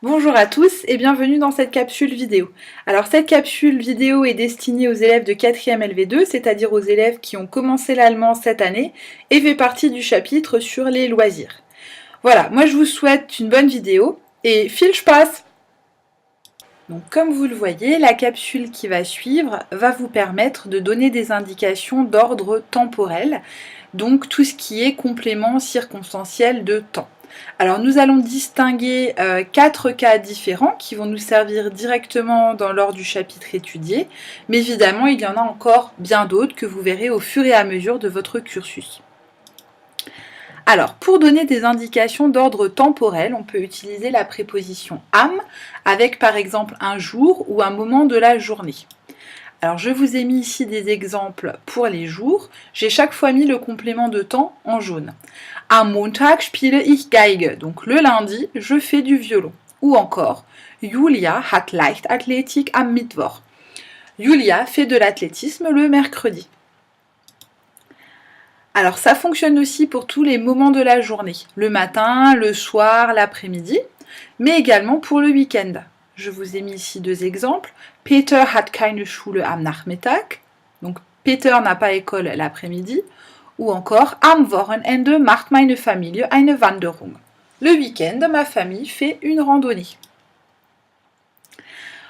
Bonjour à tous et bienvenue dans cette capsule vidéo. Alors cette capsule vidéo est destinée aux élèves de 4e LV2, c'est-à-dire aux élèves qui ont commencé l'allemand cette année et fait partie du chapitre sur les loisirs. Voilà, moi je vous souhaite une bonne vidéo et viel Spaß! Donc comme vous le voyez, la capsule qui va suivre va vous permettre de donner des indications d'ordre temporel, donc tout ce qui est complément circonstanciel de temps. Alors nous allons distinguer 4 cas différents qui vont nous servir directement lors du chapitre étudié, mais évidemment il y en a encore bien d'autres que vous verrez au fur et à mesure de votre cursus. Alors, pour donner des indications d'ordre temporel, on peut utiliser la préposition am avec par exemple un jour ou un moment de la journée. Alors, je vous ai mis ici des exemples pour les jours. J'ai chaque fois mis le complément de temps en jaune. Am Montag spiele ich Geige. Donc, le lundi, je fais du violon. Ou encore, Julia hat Leichtathletik am Mittwoch. Julia fait de l'athlétisme le mercredi. Alors ça fonctionne aussi pour tous les moments de la journée, le matin, le soir, l'après-midi, mais également pour le week-end. Je vous ai mis ici deux exemples. Peter hat keine Schule am Nachmittag, donc Peter n'a pas école l'après-midi, ou encore Am Wochenende macht meine Familie eine Wanderung. Le week-end, ma famille fait une randonnée.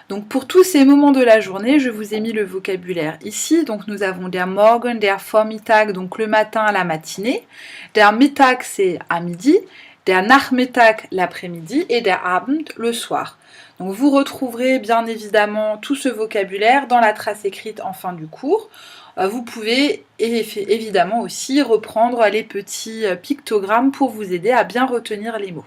Donc pour tous ces moments de la journée, je vous ai mis le vocabulaire ici. Donc nous avons der Morgen, der Vormittag, donc le matin, la matinée. Der Mittag, c'est à midi. Der Nachmittag, l'après-midi. Et der Abend, le soir. Donc vous retrouverez bien évidemment tout ce vocabulaire dans la trace écrite en fin du cours. Vous pouvez évidemment aussi reprendre les petits pictogrammes pour vous aider à bien retenir les mots.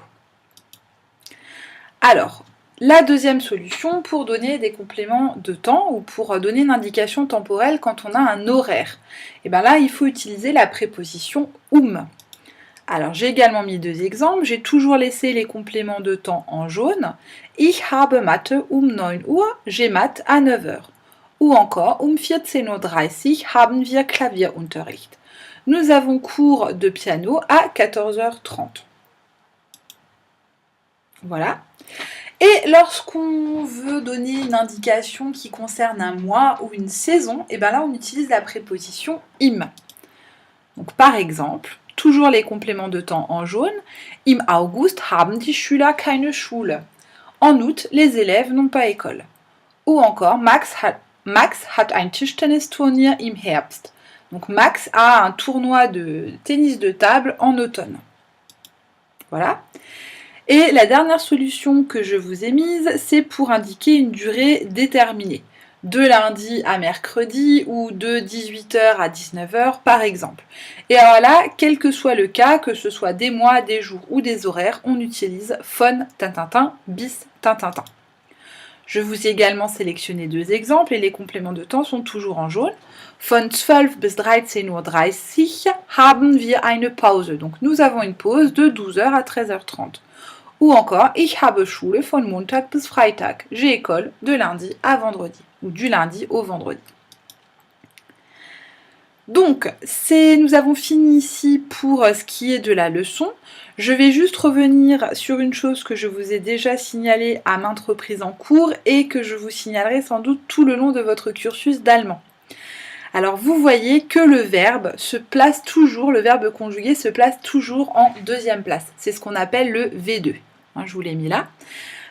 Alors, la deuxième solution pour donner des compléments de temps ou pour donner une indication temporelle quand on a un horaire, et bien là il faut utiliser la préposition Alors j'ai également mis deux exemples, j'ai toujours laissé les compléments de temps en jaune. Ich habe Mathe 9 Uhr, j'ai maths à 9 heures. Ou encore 14:30 Uhr haben wir Klavierunterricht. Nous avons cours de piano à 14h30. Voilà. Et lorsqu'on veut donner une indication qui concerne un mois ou une saison, et bien là on utilise la préposition im. Donc par exemple, toujours les compléments de temps en jaune, im August haben die Schüler keine Schule. En août, les élèves n'ont pas école. Ou encore, Max hat ein Tischtennisturnier im Herbst. Donc Max a un tournoi de tennis de table en automne. Voilà. Et la dernière solution que je vous ai mise, c'est pour indiquer une durée déterminée, de lundi à mercredi ou de 18h à 19h par exemple. Et alors là, quel que soit le cas, que ce soit des mois, des jours ou des horaires, on utilise von Tintintin bis Tintintin. Je vous ai également sélectionné deux exemples et les compléments de temps sont toujours en jaune. Von 12 bis 13:30 Uhr haben wir eine Pause. Donc nous avons une pause de 12h à 13h30. Ou encore, ich habe Schule von Montag bis Freitag. J'ai école de lundi à vendredi, ou du lundi au vendredi. Donc, nous avons fini ici pour ce qui est de la leçon. Je vais juste revenir sur une chose que je vous ai déjà signalée à maintes reprises en cours et que je vous signalerai sans doute tout le long de votre cursus d'allemand. Alors vous voyez que le verbe le verbe conjugué se place toujours en deuxième place. C'est ce qu'on appelle le V2. Je vous l'ai mis là.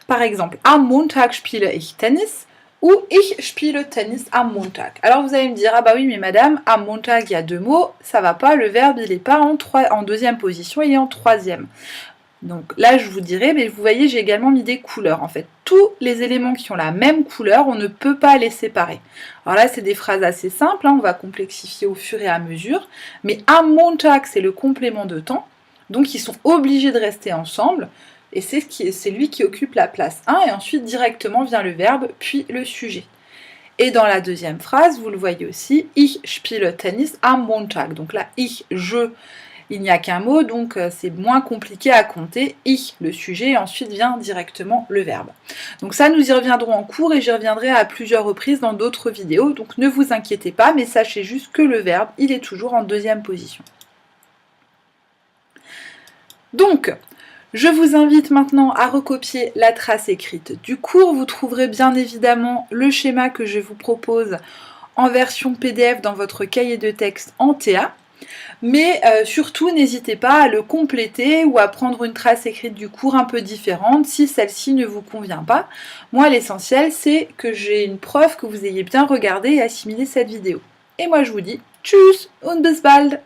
Par exemple, am Montag spiele ich Tennis ou ich spiele Tennis am Montag. Alors vous allez me dire, ah bah oui mais madame, am Montag il y a deux mots, ça va pas, le verbe il n'est pas en deuxième position, il est en troisième. Donc là je vous dirai, mais vous voyez j'ai également mis des couleurs en fait. Tous les éléments qui ont la même couleur, on ne peut pas les séparer. Alors là c'est des phrases assez simples, on va complexifier au fur et à mesure, mais am Montag c'est le complément de temps, donc ils sont obligés de rester ensemble. Et c'est lui qui occupe la place 1, et ensuite directement vient le verbe, puis le sujet. Et dans la deuxième phrase, vous le voyez aussi, ich spiele Tennis am Montag. Donc là, il n'y a qu'un mot, donc c'est moins compliqué à compter. Ich, le sujet, et ensuite vient directement le verbe. Donc ça, nous y reviendrons en cours, et j'y reviendrai à plusieurs reprises dans d'autres vidéos. Donc ne vous inquiétez pas, mais sachez juste que le verbe, il est toujours en deuxième position. Donc, Je vous invite maintenant à recopier la trace écrite du cours. Vous trouverez bien évidemment le schéma que je vous propose en version PDF dans votre cahier de texte en TA. Mais surtout, n'hésitez pas à le compléter ou à prendre une trace écrite du cours un peu différente si celle-ci ne vous convient pas. Moi, l'essentiel, c'est que j'ai une preuve que vous ayez bien regardé et assimilé cette vidéo. Et moi, je vous dis tchuss und bis bald!